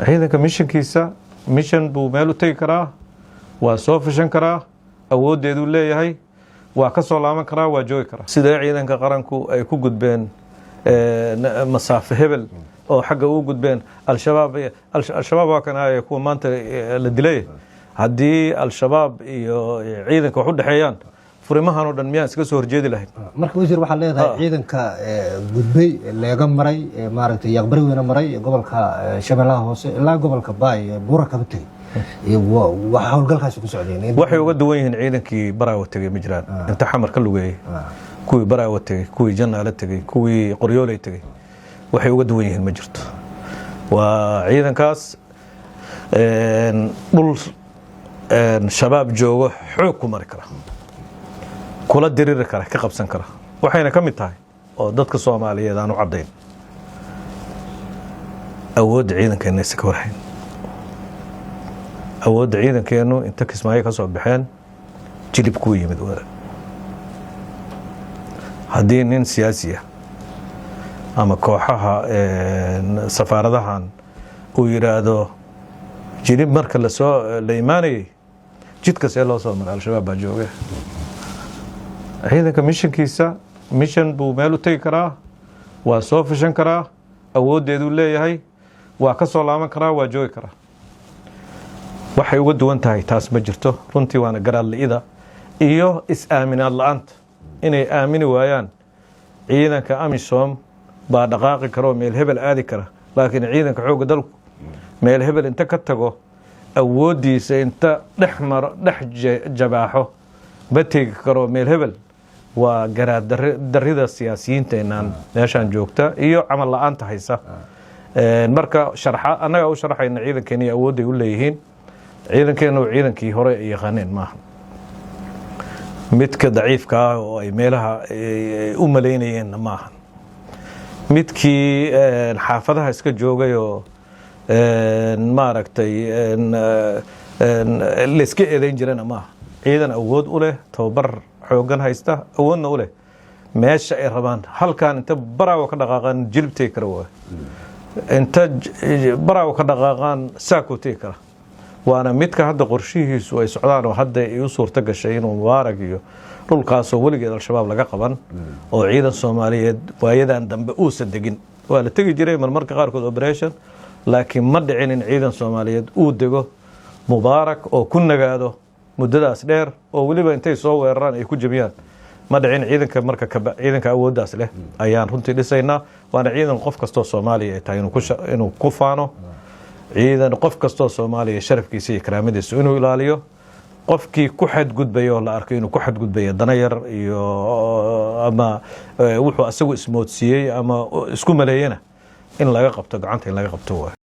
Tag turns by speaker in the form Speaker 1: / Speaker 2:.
Speaker 1: ciidanka missionkiisa mission buu meel u tagi karaa waa soo fashan karaa awoodeedu leeyahay waa ka soo laaban karaa waa joogi karaa sida ciidanka qaranku ay ku gudbeen masaafo hebel oo xagga u gudbeen al-shabaab waa kan ay kuwa maanta la dilay haddii al-shabaab iyo ciidanka wax u dhaxeeyaan furimahan oo dhan miyaan iska soo horjeedi lahayn
Speaker 2: marka wasiir waxa leedahay ciidanka gudbay leega maray maaragtay yaqbari weena maray gobolka Shabeellaha Hoose ilaa gobolka Baay buura ka batay waxa hawlgalkaas ku socdeen
Speaker 1: waxay uga duwan yihiin ciidankii Baraawo tagay ma jiraan inta xamar ka lugeeyay kuwii Baraawo tagay kuwii Jannaale tagay kuwii Qoryooley tagay waxay uga duwan yihiin ma jirto waa ciidankaas dhul shabaab joogo xoog ku mari kara kula diriri kara ka qabsan kara waxayna ka mid tahay oo dadka Soomaaliyeed aan u cadeyn awood ciidankeena iska warhayn awood ciidankeenu inta Kismaayo ka soo baxeen jilib ku yimid wada haddii nin siyaasi ah ama kooxaha safaaradahan uu yiraahdo jilib marka la soo la iimaanay jidka see loo soo maray al-shabaab baa jooga ciidanka missionkiisa mission buu meel u tagi karaa waa soo fashan karaa awoodeedu leeyahay waa ka soo laaban karaa waa joogi karaa waxay uga duwan tahay taas ma jirto runtii waana garaad li'ida iyo is-aaminaad la'aanta inay aamini waayaan ciidanka amisom baa dhaqaaqi karo meel hebel aadi kara laakiin ciidanka xoogga dalku meel hebel inta ka tago awoodiisa inta dhex jabaaxo ma tegi karo meel hebel waa garaad darrida siyaasiyiinteenaan meeshaan joogta iyo camal la'aanta haysa marka annaga u sharaxayna ciidankeena iyo awoodday u leeyihiin ciidankeena ciidankii hore ay yaqaaneen maaha midka daciifka ah oo ay meelaha u maleynayeen maaha midkii xaafadaha iska joogay oo maaragtay la iska eedayn jirana maaha ciidan awood u leh tababar xoogan haysta awoodna u leh meesha ay rabaan halkan inta Baraawo ka dhaqaaqaan jilbtay kara waa inta Baraawo ka dhaqaaqaan saakutay kara waana midka hadda qorshihiisu ay socdaan oo hadda ay u suurta gashay inuu Mubaarak iyo dhulkaas oo waligeed al-shabaab laga qaban oo ciidan Soomaaliyeed waayadan dambe uu sadegin waa la tagi jiray marmarka qaarkood operation laakiin ma dhicin in ciidan Soomaaliyeed uu dego Mubaarak oo ku nagaado muddadaas dheer oo waliba intay soo weeraraan ay ku jabiyaan ma dhicin ciidanka marka ciidanka awooddaas leh ayaan runtii dhisaynaa waana ciidan qof kastoo Soomaaliya ay tahay inuu ku faano ciidan qof kastoo Soomaaliya sharafkiisa iyo karaamadiisa inuu ilaaliyo qofkii ku xadgudbayo la arko inuu ku xadgudbayo dana yar iyo ama wuxuu asagu ismoodsiiyay ama isku maleeyana in laga qabto gacanta in laga qabto